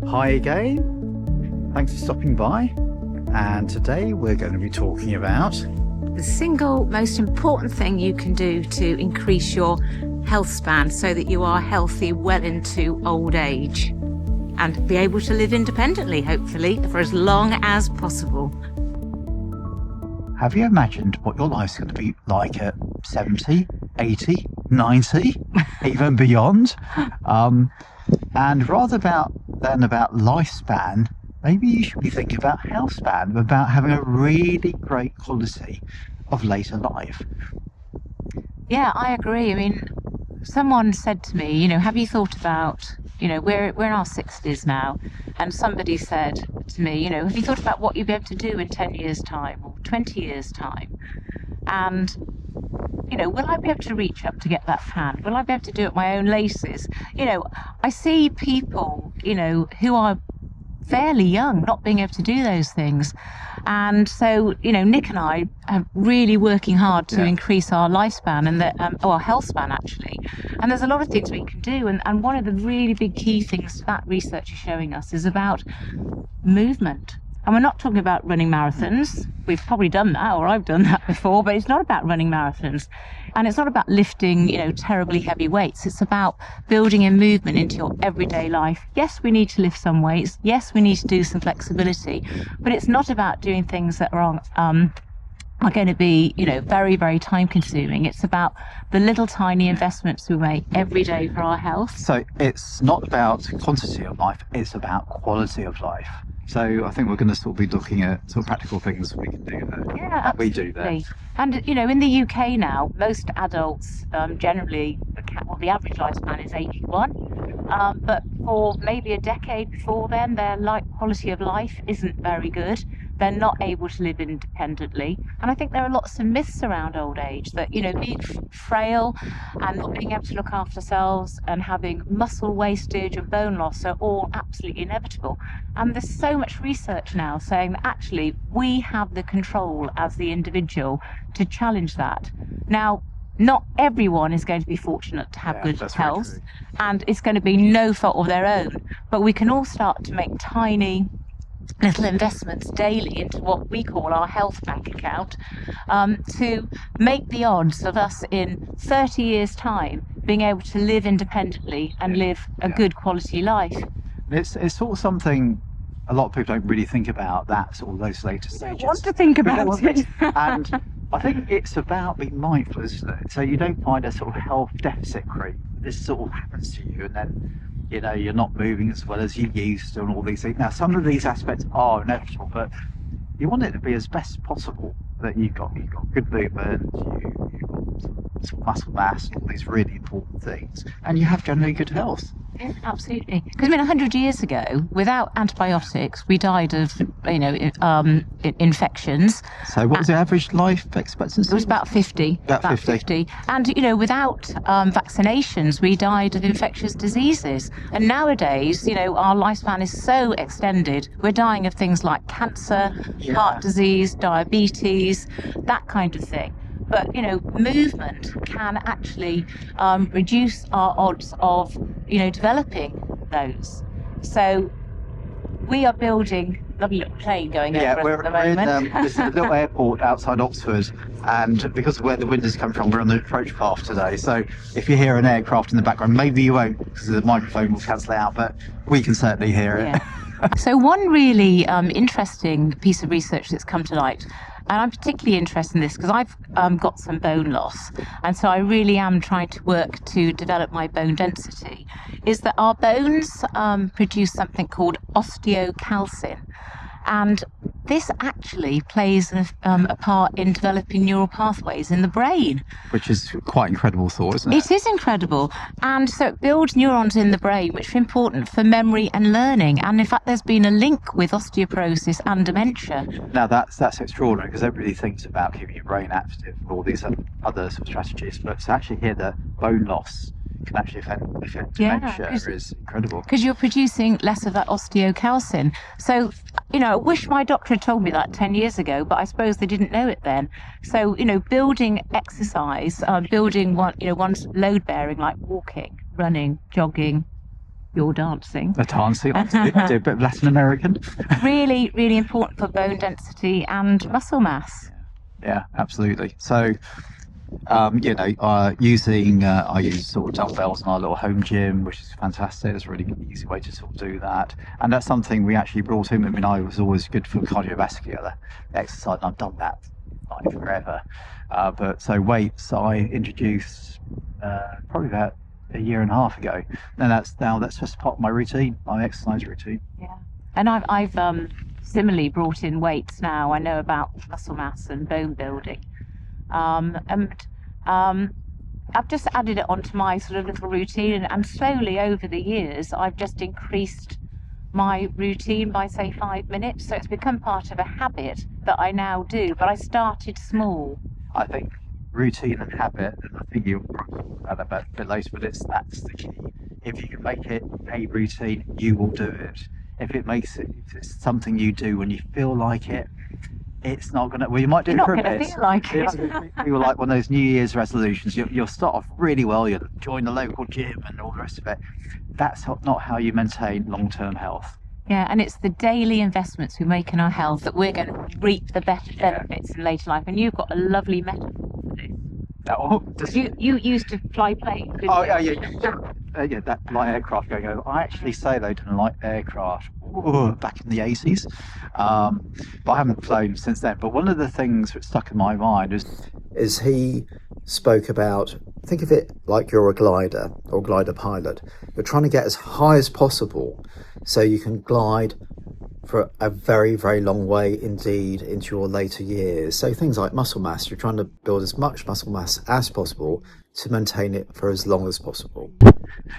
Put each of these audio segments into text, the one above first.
Hi again, thanks for stopping by, and today we're going to be talking about the single most important thing you can do to increase your health span so that you are healthy well into old age and be able to live independently, hopefully, for as long as possible. have you imagined what your life's going to be like at 70, 80, 90, even beyond? And rather than about lifespan, maybe you should be thinking about health span, about having a really great quality of later life. Yeah, I agree. I mean, someone said to me, have you thought about, we're in our 60s now, and somebody said to me, have you thought about what you'll be able to do in 10 years' time or 20 years' time? And will I be able to reach up to get that fan? Will I be able to do it my own laces? I see people, who are fairly young not being able to do those things. And so, Nick and I are really working hard to increase our lifespan and our health span, actually. And there's a lot of things we can do. And one of the really big key things that research is showing us is about movement. And we're not talking about running marathons. We've probably done that, or I've done that before, but it's not about running marathons. And it's not about lifting, terribly heavy weights. It's about building in movement into your everyday life. Yes, we need to lift some weights. Yes, we need to do some flexibility. But it's not about doing things that are going to be, very, very time consuming. It's about the little tiny investments we make every day for our health. So it's not about quantity of life, it's about quality of life. So I think we're going to sort of be looking at sort of practical things we can do there. Yeah, absolutely. We do that. And, in the UK now, most adults generally, the average lifespan is 81. But for maybe a decade before then, their quality of life isn't very good. They're not able to live independently. And I think there are lots of myths around old age that, being frail and not being able to look after ourselves and having muscle wastage and bone loss are all absolutely inevitable. And there's so much research now saying that actually we have the control as the individual to challenge that. Now, not everyone is going to be fortunate to have good health, and it's going to be no fault of their own. But we can all start to make tiny little investments daily into what we call our health bank account, to make the odds of us in 30 years' time being able to live independently and live a good quality life. It's sort of something a lot of people don't really think about, that sort of those later stages. I want to think about it. And I think it's about being mindful, isn't it? So you don't find a sort of health deficit creep. This sort of happens to you, and then you're not moving as well as you used to, and all these things. Now, some of these aspects are inevitable, but you want it to be as best possible that you've got good movement, you've got some muscle mass, all these really important things, and you have generally good health. Yeah, absolutely. Because 100 years ago, without antibiotics, we died of infections. So what was the average life expectancy? It was about 50. About 50. And without vaccinations, we died of infectious diseases. And nowadays, our lifespan is so extended, we're dying of things like cancer, heart disease, diabetes, that kind of thing. But, movement can actually reduce our odds of, developing those. So we are building a lovely little plane going over us at the moment. This is a little airport outside Oxford, and because of where the wind has come from, we're on the approach path today. So if you hear an aircraft in the background, maybe you won't, because the microphone will cancel it out, but we can certainly hear it. Yeah. So one really interesting piece of research that's come to light, and I'm particularly interested in this because I've got some bone loss, and so I really am trying to work to develop my bone density, is that our bones produce something called osteocalcin. And this actually plays a part in developing neural pathways in the brain. Which is quite incredible thought, isn't it? It is incredible. And so it builds neurons in the brain, which are important for memory and learning. And in fact, there's been a link with osteoporosis and dementia. Now, that's extraordinary, because everybody thinks about keeping your brain active and all these other sort of strategies. But to actually hear that bone loss can actually affect dementia is incredible. Because you're producing less of that osteocalcin. So, I wish my doctor had told me that 10 years ago, but I suppose they didn't know it then. So, building exercise, building one's load bearing, like walking, running, jogging, your dancing. The dancing, I do a bit of Latin American. Really, really important for bone density and muscle mass. Yeah, absolutely. So, you know, I use sort of dumbbells in our little home gym, which is fantastic. It's a really easy way to sort of do that, and that's something we actually brought in. I mean, I was always good for cardiovascular exercise, and I've done that like forever. But so weights, I introduced probably about a year and a half ago, and that's just part of my routine, my exercise routine. Yeah, and I've similarly brought in weights now. I know about muscle mass and bone building. I've just added it onto my sort of little routine, and slowly over the years I've just increased my routine by say 5 minutes, so it's become part of a habit that I now do, but I started small. I think routine and habit, and I think you'll probably talk about that a bit later, but that's the key. If you can make it a routine, you will do it. If it's something you do when you feel like it, it's not gonna. Well, you might do You're it for a not going bit. to feel like it. You're like one of those New Year's resolutions. You'll start off really well. You'll join the local gym and all the rest of it. That's not how you maintain long-term health. Yeah, and it's the daily investments we make in our health that we're going to reap the better benefits in later life. And you've got a lovely metaphor for this. You used to fly planes, didn't Oh you? yeah, that light aircraft going over. I actually soloed in a light aircraft back in the 80s, but I haven't flown since then. But one of the things that stuck in my mind is he spoke about, think of it like you're a glider or glider pilot. You're trying to get as high as possible so you can glide for a very, very long way indeed into your later years. So things like muscle mass, you're trying to build as much muscle mass as possible to maintain it for as long as possible.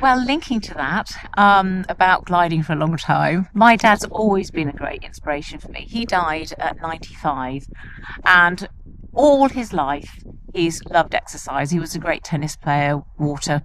Well, linking to that, about gliding for a long time, my dad's always been a great inspiration for me. He died at 95, and all his life he's loved exercise. He was a great tennis player, water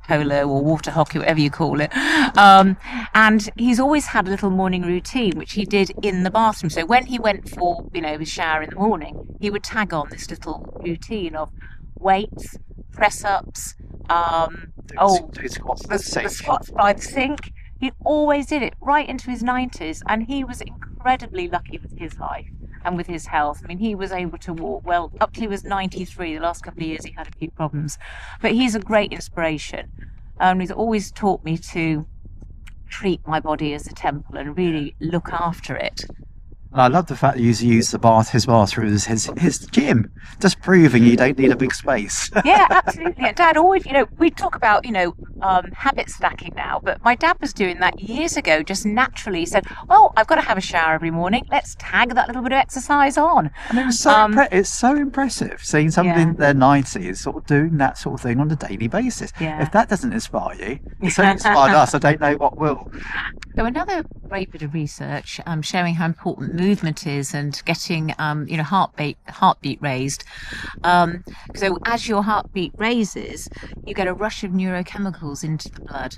polo or water hockey, whatever you call it. And he's always had a little morning routine, which he did in the bathroom. So when he went for, his shower in the morning, he would tag on this little routine of weights, press-ups, the squats by the sink. He always did it right into his 90s, and he was incredibly lucky with his life and with his health. I mean, he was able to walk well up till he was 93. The last couple of years he had a few problems, but he's a great inspiration. He's always taught me to treat my body as a temple and really look after it. I love the fact that you use his bathroom as his gym, just proving you don't need a big space. Yeah, absolutely. And Dad always, we talk about, habit stacking now, but my dad was doing that years ago, just naturally said, well, I've got to have a shower every morning. Let's tag that little bit of exercise on. And it was it's so impressive seeing somebody in their 90s sort of doing that sort of thing on a daily basis. Yeah. If that doesn't inspire you, it's so inspired us, I don't know what will. So another great bit of research showing how important movement is and getting heartbeat raised. So as your heartbeat raises, you get a rush of neurochemicals into the blood,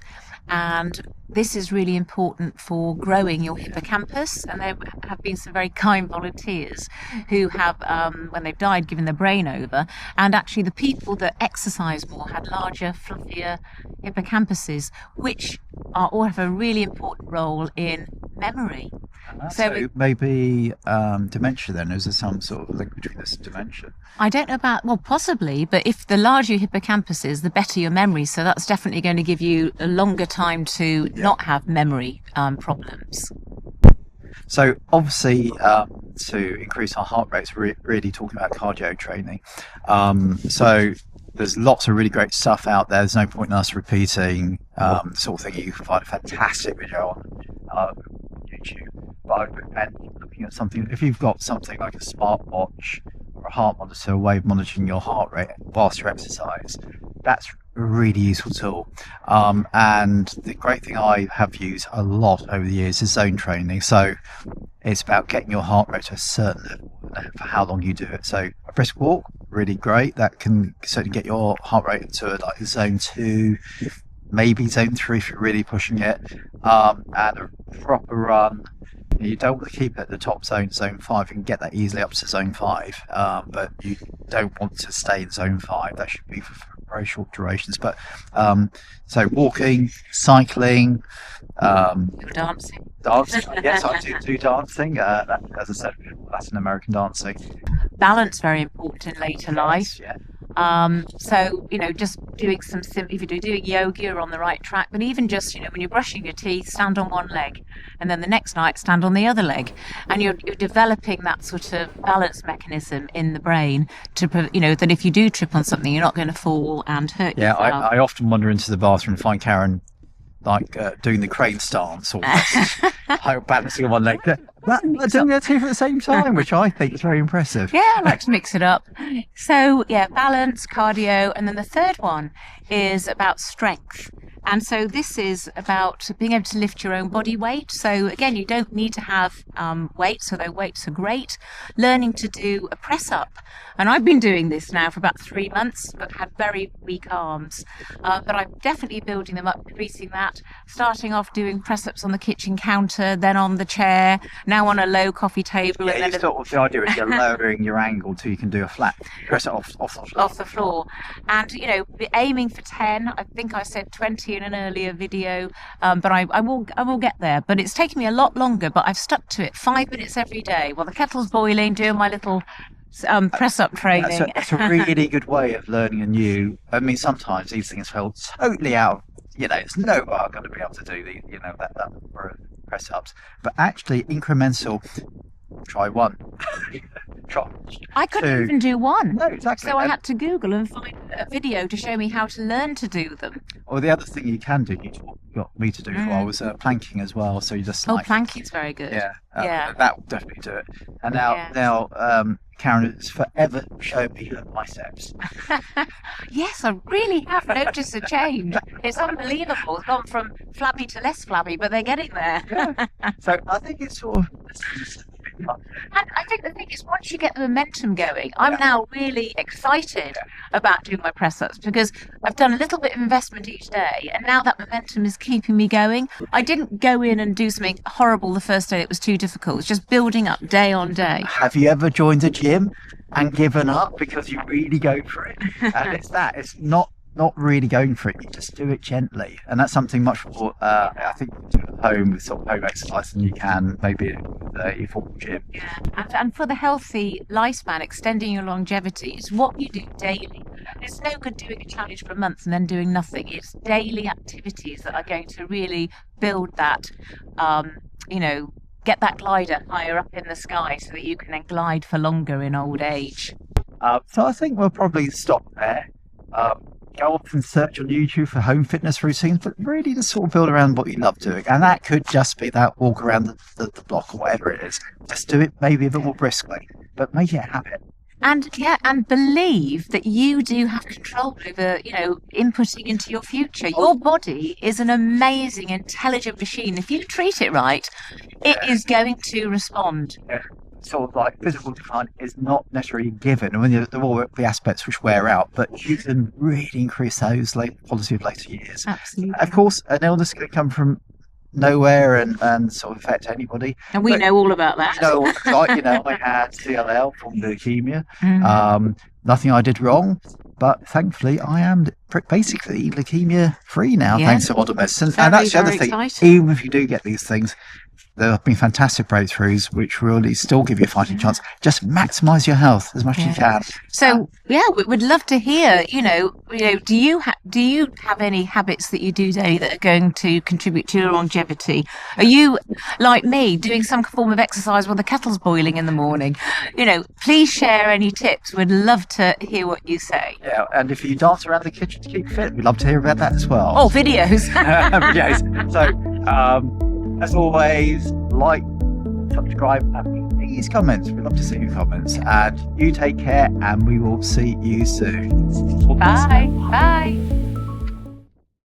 and this is really important for growing your hippocampus. And there have been some very kind volunteers who have, when they've died, given their brain over. And actually the people that exercise more had larger, fluffier hippocampuses, which all have a really important role in memory. So maybe dementia then, is there some sort of link between this and dementia? I don't know about, well, possibly, but if the larger your hippocampus is, the better your memory. So that's definitely going to give you a longer time to not have memory problems. So obviously, to increase our heart rates, we're really talking about cardio training. So there's lots of really great stuff out there. There's no point in us repeating the sort of thing. You can find a fantastic video on YouTube. But I recommend looking at something. If you've got something like a smartwatch or a heart monitor, a way of monitoring your heart rate whilst you exercise, that's a really useful tool. And the great thing I have used a lot over the years is zone training. So it's about getting your heart rate to a certain level for how long you do it. So a brisk walk, really great. That can certainly get your heart rate into like zone 2, maybe zone 3 if you're really pushing it. And a proper run. You don't want to keep it at the top zone 5. You can get that easily up to zone 5, but you don't want to stay in zone 5. That should be for very short durations. But so walking, cycling, You're dancing. dancing. Yes, I do dancing. As I said, Latin American dancing. Balance very important in later life. Yeah. So, just doing if you're doing yoga, you're on the right track. But even just, when you're brushing your teeth, stand on one leg, and then the next night stand on the other leg, and you're developing that sort of balance mechanism in the brain that if you do trip on something, you're not going to fall and hurt Yeah, yourself. I often wander into the bathroom and find Karen doing the crane stance or balancing on one leg. Doing their two at the same time, which I think is very impressive. Yeah, I like to mix it up. So, balance, cardio, and then the third one is about strength. And so this is about being able to lift your own body weight. So again, you don't need to have weights, although weights are great. Learning to do a press up. And I've been doing this now for about 3 months, but had very weak arms. But I'm definitely building them up, increasing that. Starting off doing press ups on the kitchen counter, then on the chair, now on a low coffee table. Yeah, the idea is you're lowering your angle till you can do a flat press it off the floor. And, aiming for 10. I think I said 20 in an earlier video, but I will get there. But it's taken me a lot longer, but I've stuck to it. 5 minutes every day while the kettle's boiling, doing my little press up training. That's a really good way of learning anew. I mean, sometimes these things feel totally out. It's no way I'm going to be able to do that press ups, but actually incremental. Try one. I couldn't even do one. No, exactly. So I had to Google and find a video to show me how to learn to do them. Or the other thing you can do, you got me to do for was planking as well. So you just planking's very good. Yeah, yeah, that will definitely do it. And now Karen has forever shown me her biceps. Yes, I really have noticed a change. It's unbelievable. It's gone from flabby to less flabby, but they're getting there. Yeah. So I think it's sort of. And I think the thing is, once you get the momentum going, I'm now really excited about doing my press-ups because I've done a little bit of investment each day, and now that momentum is keeping me going. I didn't go in and do something horrible the first day. It was too difficult. It's just building up day on day. Have you ever joined a gym and given up because you really go for it? And it's not really going for it. You just do it gently, and that's something much more I think you can do at home with sort of home exercise than you can maybe at your formal gym. Yeah, and for the healthy lifespan, extending your longevity is what you do daily. It's no good doing a challenge for a month and then doing nothing. It's daily activities that are going to really build that get that glider higher up in the sky so that you can then glide for longer in old age. So I think we'll probably stop there. Go off and search on YouTube for home fitness routines, but really just sort of build around what you love doing. And that could just be that walk around the block or whatever it is. Just do it maybe a bit more briskly, but make it a habit. And believe that you do have control over, inputting into your future. Your body is an amazing, intelligent machine. If you treat it right, it is going to respond. Yeah. Sort of like physical decline is not necessarily given. I mean, there are all the aspects which wear out, but you can really increase those quality of later years. Absolutely. Of course, an illness can come from nowhere and sort of affect anybody. And we know all about that. I had CLL from leukemia. Nothing I did wrong, but thankfully I am basically leukemia free now, thanks to modern medicine. And that's the other thing. Exciting. Even if you do get these things, there have been fantastic breakthroughs which really still give you a fighting chance. Just maximise your health as much as you can. So we would love to hear. Do you have any habits that you do daily that are going to contribute to your longevity? Are you like me, doing some form of exercise while the kettle's boiling in the morning? Please share any tips. We'd love to hear what you say. Yeah, and if you dance around the kitchen to keep fit, we'd love to hear about that as well. Oh, videos. Videos. So. As always, like, subscribe, and please comment. We'd love to see your comments. And you take care, and we will see you soon. Bye. Bye.